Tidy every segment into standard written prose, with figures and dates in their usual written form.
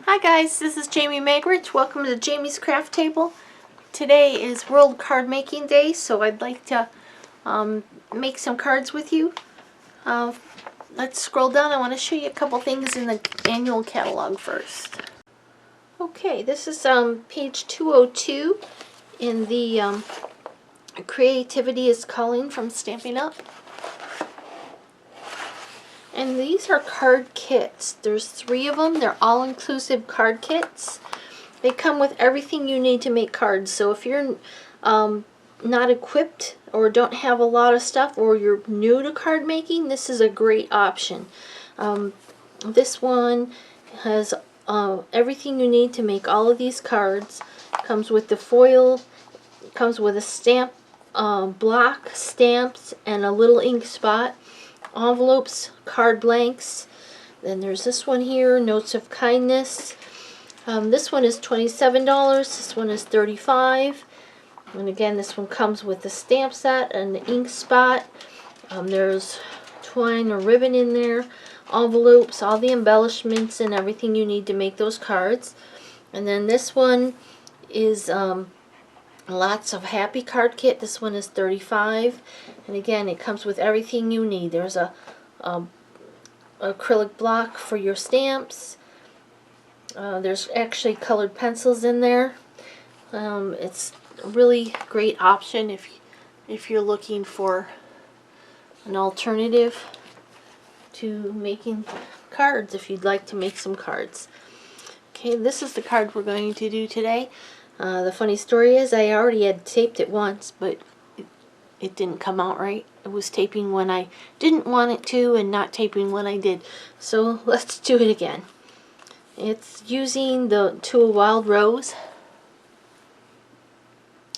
Hi guys, this is Jamie Magridge. Welcome to Jamie's Craft Table. Today is World Card Making Day, so I'd like to make some cards with you. Let's scroll down. I want to show you a couple things in the annual catalog first. Okay, this is page 202 in the Creativity is Calling from Stampin' Up. And these are card kits. There's 3 of them. They're all-inclusive card kits. They come with everything you need to make cards. So if you're not equipped or don't have a lot of stuff, or you're new to card making, this is a great option. This one has everything you need to make all of these cards. Comes with the foil, comes with a stamp block, stamps, and a little ink spot. Envelopes, card blanks. Then there's this one here, Notes of Kindness. This one is $27. This one is $35. And again, this one comes with the stamp set and the ink spot. There's twine or ribbon in there, envelopes, all the embellishments and everything you need to make those cards. And then this one is lots of happy card kit. This one is $35. And again, it comes with everything you need. There's a acrylic block for your stamps. There's actually colored pencils in there. It's a really great option if you're looking for an alternative to making cards, if you'd like to make some cards. Okay, this is the card we're going to do today. The funny story is I already had taped it once, but it didn't come out right. It was taping when I didn't want it to and not taping when I did. So let's do it again. It's using the tool Wild Rose.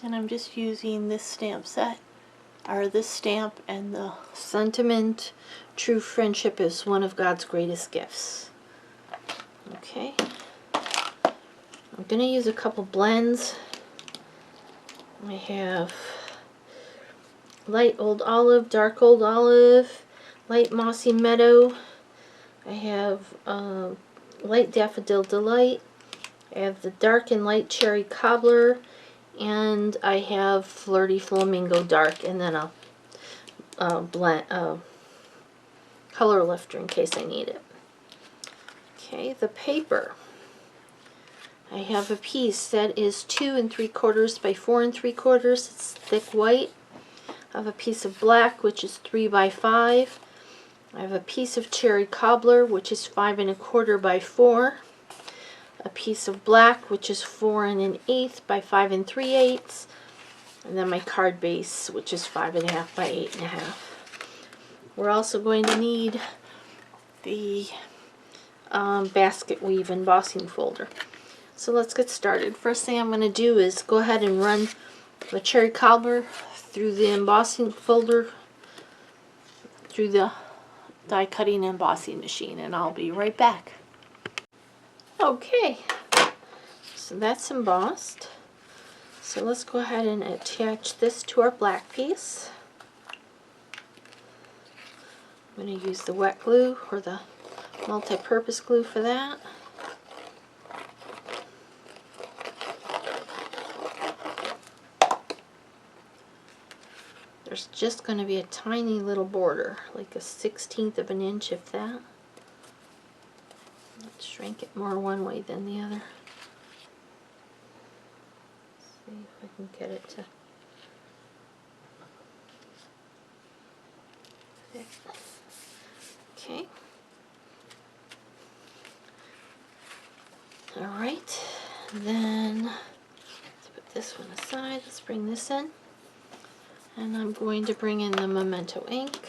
And I'm just using this stamp set, or this stamp, and the sentiment, true friendship is one of God's greatest gifts. Okay. I'm going to use a couple blends. I have light old olive, dark old olive, light mossy meadow. I have light daffodil delight. I have the dark and light cherry cobbler, and I have Flirty Flamingo dark, and then a blend color lifter in case I need it. Okay, the paper. I have a piece that is 2 3/4 by 4 3/4. It's thick white. I have a piece of black, which is 3 by 5. I have a piece of cherry cobbler, which is 5 1/4 by 4. A piece of black, which is 4 1/8 by 5 3/8. And then my card base, which is 5 1/2 by 8 1/2. We're also going to need the basket weave embossing folder. So let's get started. First thing I'm going to do is go ahead and run the cherry cobbler through the embossing folder, through the die cutting embossing machine, and I'll be right back. Okay, so that's embossed. So let's go ahead and attach this to our black piece. I'm going to use the wet glue or the multi-purpose glue for that. There's just going to be a tiny little border, like a 1/16 of an inch, if that. Let's shrink it more one way than the other. See if I can get it to fit. Okay. Alright, then let's put this one aside. Let's bring this in. And I'm going to bring in the Memento ink.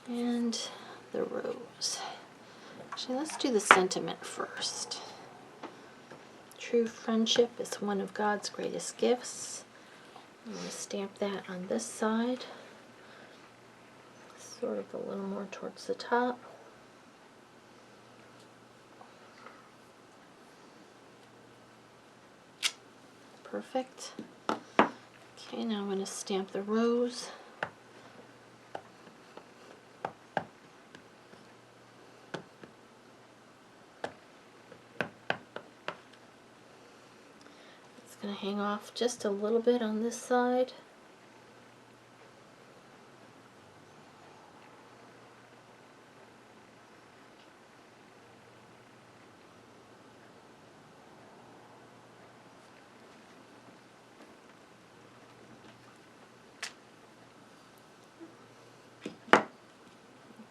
And the rose. Actually, let's do the sentiment first. True friendship is one of God's greatest gifts. I'm going to stamp that on this side. Sort of a little more towards the top. Perfect. Okay, now I'm going to stamp the rose. going to hang off just a little bit on this side.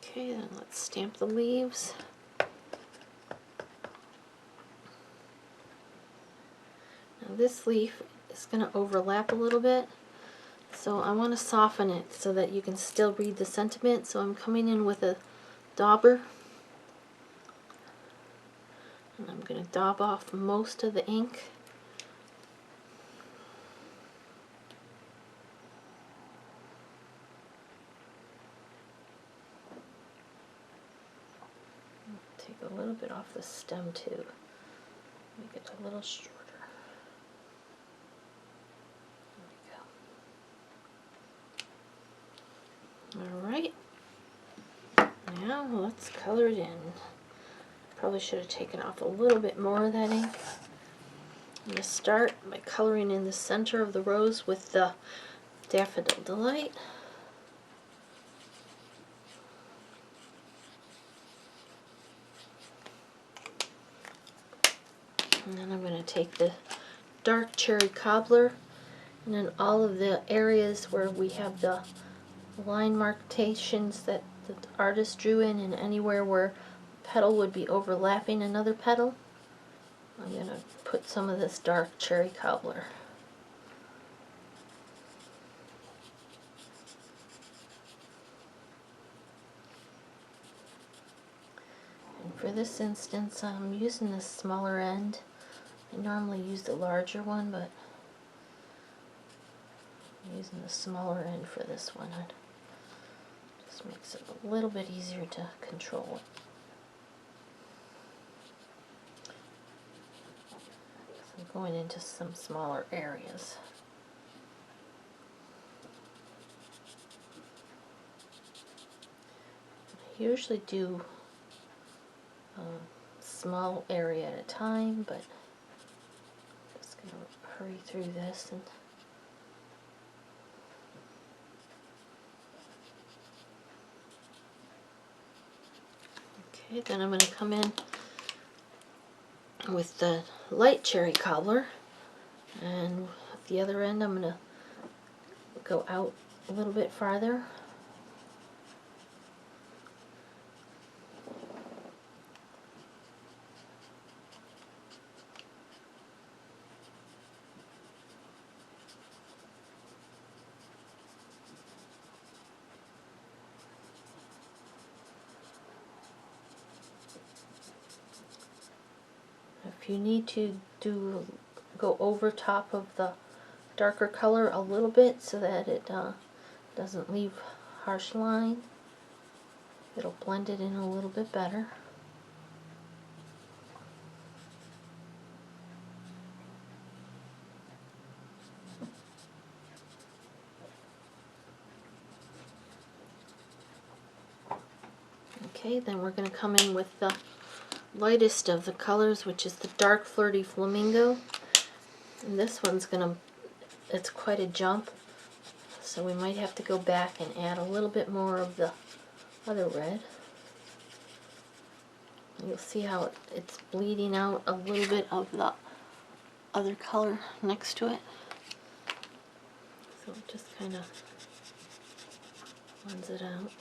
Okay, then let's stamp the leaves. Now this leaf is going to overlap a little bit, so I want to soften it so that you can still read the sentiment. So I'm coming in with a dauber, and I'm going to daub off most of the ink. Take a little bit off the stem too, make it a little shorter. There we go. Alright, now let's color it in. Probably should have taken off a little bit more of that ink. I'm going to start by coloring in the center of the rose with the Daffodil Delight. And then I'm going to take the dark cherry cobbler, and then all of the areas where we have the line markations that the artist drew in, and anywhere where a petal would be overlapping another petal, I'm going to put some of this dark cherry cobbler. And for this instance, I'm using this smaller end. I normally use the larger one, but I'm using the smaller end for this one. It just makes it a little bit easier to control it. So I'm going into some smaller areas. I usually do a small area at a time, but I'm just going to hurry through this. And okay, then I'm going to come in with the light cherry cobbler, and with the other end I'm going to go out a little bit farther. If you need to go over top of the darker color a little bit so that it doesn't leave harsh line, it'll blend it in a little bit better. Okay, then we're going to come in with the lightest of the colors, which is the dark Flirty Flamingo. And this one's it's quite a jump, so we might have to go back and add a little bit more of the other red. You'll see how it's bleeding out a little bit of the other color next to it. So it just kind of blends it out.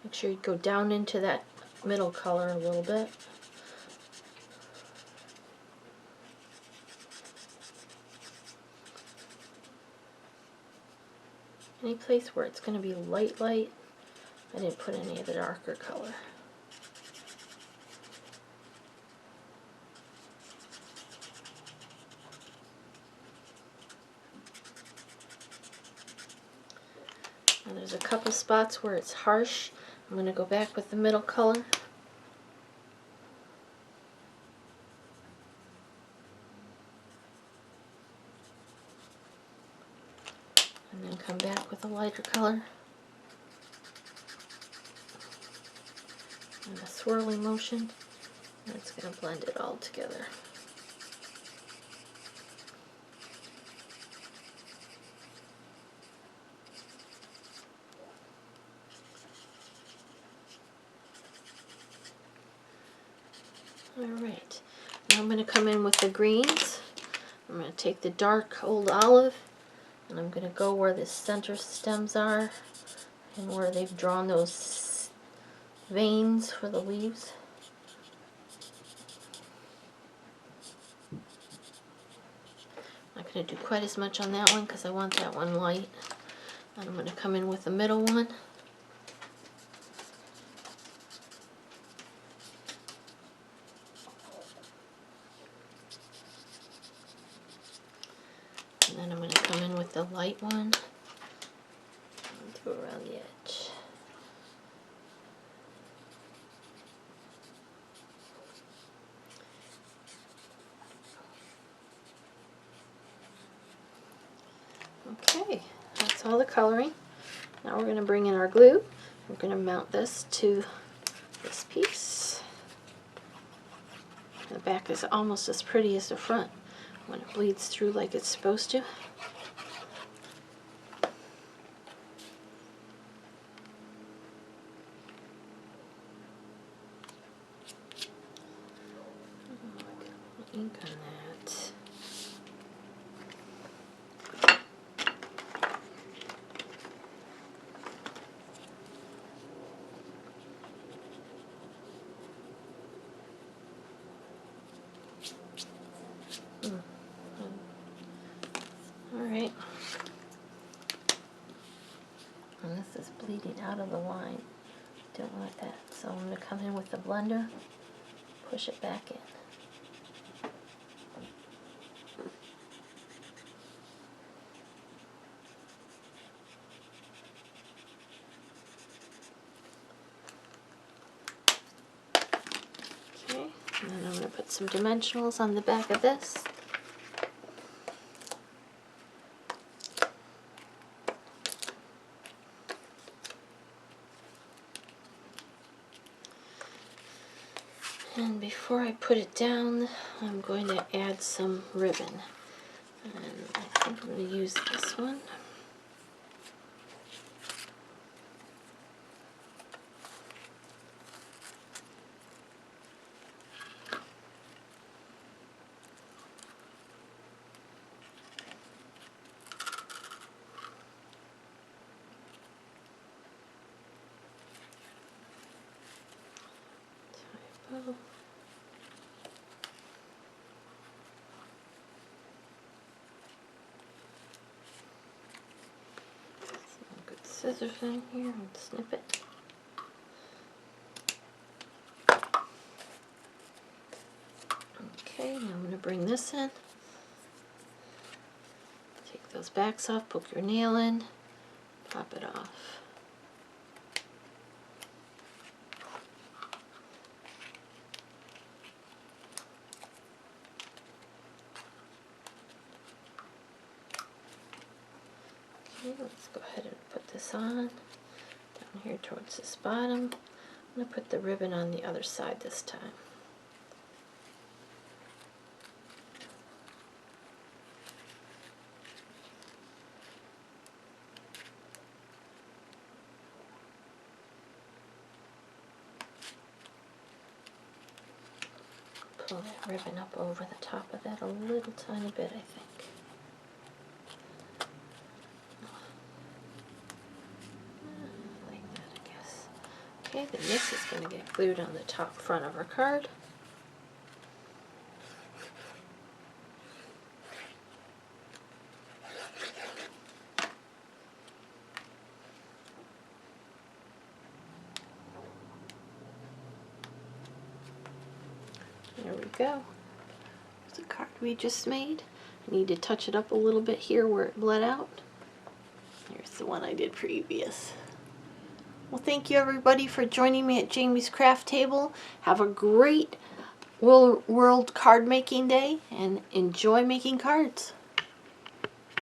Make sure you go down into that middle color a little bit. Any place where it's going to be light, I didn't put any of the darker color. And there's a couple spots where it's harsh. I'm going to go back with the middle color. and then come back with a lighter color. And a swirling motion. And it's going to blend it all together. Alright, now I'm going to come in with the greens. I'm going to take the dark old olive and I'm going to go where the center stems are and where they've drawn those veins for the leaves. I'm not going to do quite as much on that one because I want that one light. And I'm going to come in with the middle one. And then I'm going to come in with the light one and do around the edge. Okay, that's all the coloring. Now we're going to bring in our glue. We're going to mount this to this piece. The back is almost as pretty as the front when it bleeds through like it's supposed to. Ink on that. Alright. And this is bleeding out of the line. Don't want that. So I'm going to come in with the blender, push it back in. Okay, and then I'm going to put some dimensionals on the back of this. And before I put it down, I'm going to add some ribbon. And I think I'm going to use this one. Typo. Scissors in here and snip it. Okay, now I'm going to bring this in. Take those backs off, poke your nail in, pop it off. Okay, let's go ahead and put this on, down here towards this bottom. I'm going to put the ribbon on the other side this time. Pull that ribbon up over the top of that a little tiny bit, I think. Okay, then this is going to get glued on the top front of our card. There we go. There's a card we just made. I need to touch it up a little bit here where it bled out. Here's the one I did previous. Well, thank you everybody for joining me at Jamie's Craft Table. Have a great World Card Making Day and enjoy making cards.